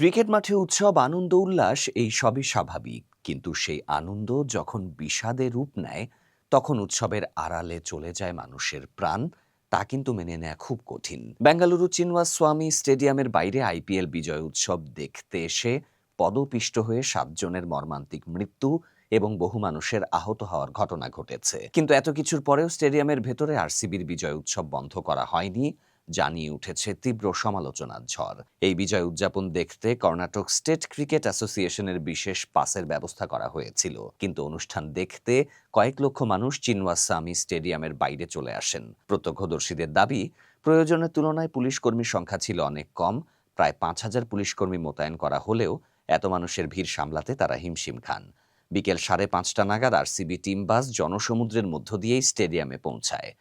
Cricket মাঠে উৎসব, আনন্দ, উল্লাস এই সবই স্বাভাবিক। কিন্তু সেই আনন্দ যখন বিষাদে রূপ নেয়, তখন উৎসবের আড়ালে চলে যায় মানুষের প্রাণ। তা কিন্তু মেনে নেওয়া খুব কঠিন। বেঙ্গালুরু চিন্নাস্বামী স্টেডিয়ামের বাইরে আইপিএল বিজয় উৎসব দেখতে এসে পদপিষ্ট হয়ে 7 জনের মর্মান্তিক মৃত্যু এবং বহু মানুষের আহত হওয়ার ঘটনা ঘটেছে। কিন্তু এত কিছুর পরেও স্টেডিয়ামের ভেতরে আরসিবির বিজয় উৎসব বন্ধ করা হয়নি, জানিয়ে উঠেছে তীব্র সমালোচনার ঝড়। এই বিজয় উদযাপন দেখতে কর্ণাটক স্টেট ক্রিকেট অ্যাসোসিয়েশনের বিশেষ পাসের ব্যবস্থা করা হয়েছিল, কিন্তু অনুষ্ঠান দেখতে কয়েক লক্ষ মানুষ চিন্নাস্বামী স্টেডিয়ামের বাইরে চলে আসেন। প্রত্যক্ষদর্শীদের দাবি, প্রয়োজনের তুলনায় পুলিশ কর্মীর সংখ্যা ছিল অনেক কম। প্রায় 5,000 পুলিশকর্মী মোতায়েন করা হলেও এত মানুষের ভিড় সামলাতে তারা হিমশিম খান। বিকেল 5:30 নাগাদ আরসিবি টিম বাস জনসমুদ্রের মধ্য দিয়েই স্টেডিয়ামে পৌঁছায়।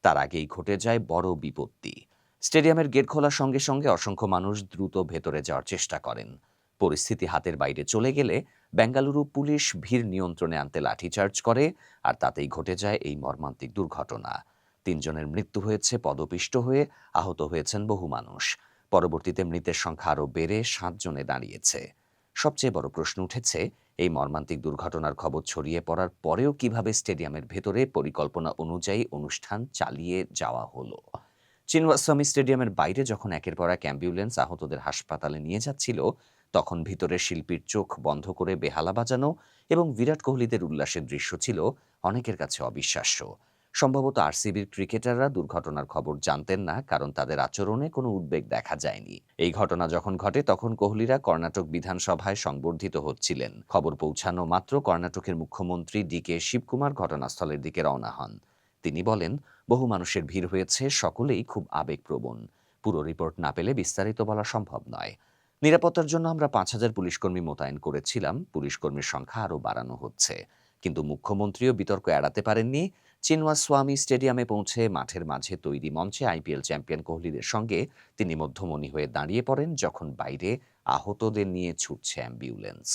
তার আগেই ঘটে যায় বড় বিপত্তি। স্টেডিয়ামের গেট খোলার সঙ্গে সঙ্গে অসংখ্য মানুষ দ্রুত ভেতরে যাওয়ার চেষ্টা করেন। পরিস্থিতি হাতের বাইরে চলে গেলে বেঙ্গালুরু পুলিশ ভিড় নিয়ন্ত্রণে আনতে লাঠিচার্জ করে, আর তাতেই ঘটে যায় এই মর্মান্তিক দুর্ঘটনা। 3 জনের মৃত্যু হয়েছে, পদপিষ্ট হয়ে আহত হয়েছেন বহু মানুষ। পরবর্তীতে মৃতের সংখ্যা আরও বেড়ে 7 জনে দাঁড়িয়েছে। সবচেয়ে বড় প্রশ্ন উঠেছে, এই মর্মান্তিক দুর্ঘটনার খবর ছড়িয়ে পড়ার পরেও কিভাবে স্টেডিয়ামের ভেতরে পরিকল্পনা অনুযায়ী অনুষ্ঠান চালিয়ে যাওয়া হলো। চিন্নাস্বামী স্টেডিয়ামের বাইরে যখন একের পর এক অ্যাম্বুলেন্স আহতদের হাসপাতালে নিয়ে যাচ্ছিল, তখন ভিতরের শিল্পীর চোখ বন্ধ করে বেহালা বাজানো এবং বিরাট কোহলিদের উল্লাসের দৃশ্য ছিল অনেকের কাছে অবিশ্বাস্য। সম্ভবত আরসিবির ক্রিকেটাররা দুর্ঘটনার খবর জানতেন না, কারণ তাদের আচরণে কোনো উদ্বেগ দেখা যায়নি। এই ঘটনা যখন ঘটে তখন কোহলিরা কর্ণাটক বিধানসভায় সংবর্ধিত হচ্ছিলেন। খবর পৌঁছানো মাত্র কর্ণাটকের মুখ্যমন্ত্রী ডিকে শিবকুমার ঘটনাস্থলের দিকে রওনা হন। তিনি বলেন, বহু মানুষের ভিড় হয়েছে, সকলেই খুব আবেগপ্রবণ। পুরো রিপোর্ট না পেলে বিস্তারিত বলা সম্ভব নয়। নিরাপত্তার জন্য আমরা 5,000 পুলিশকর্মী মোতায়েন করেছিলাম। পুলিশকর্মীর সংখ্যা আরও বাড়ানো হচ্ছে। কিন্তু মুখ্যমন্ত্রীও বিতর্ক এড়াতে পারেননি। চিন্নাস্বামী স্টেডিয়ামে পৌঁছে মাঠের মাঝে তৈরি মঞ্চে আইপিএল চ্যাম্পিয়ন কোহলিদের সঙ্গে তিনি মধ্যমণি হয়ে দাঁড়িয়ে পড়েন, যখন বাইরে আহতদের নিয়ে ছুটছে অ্যাম্বুলেন্স।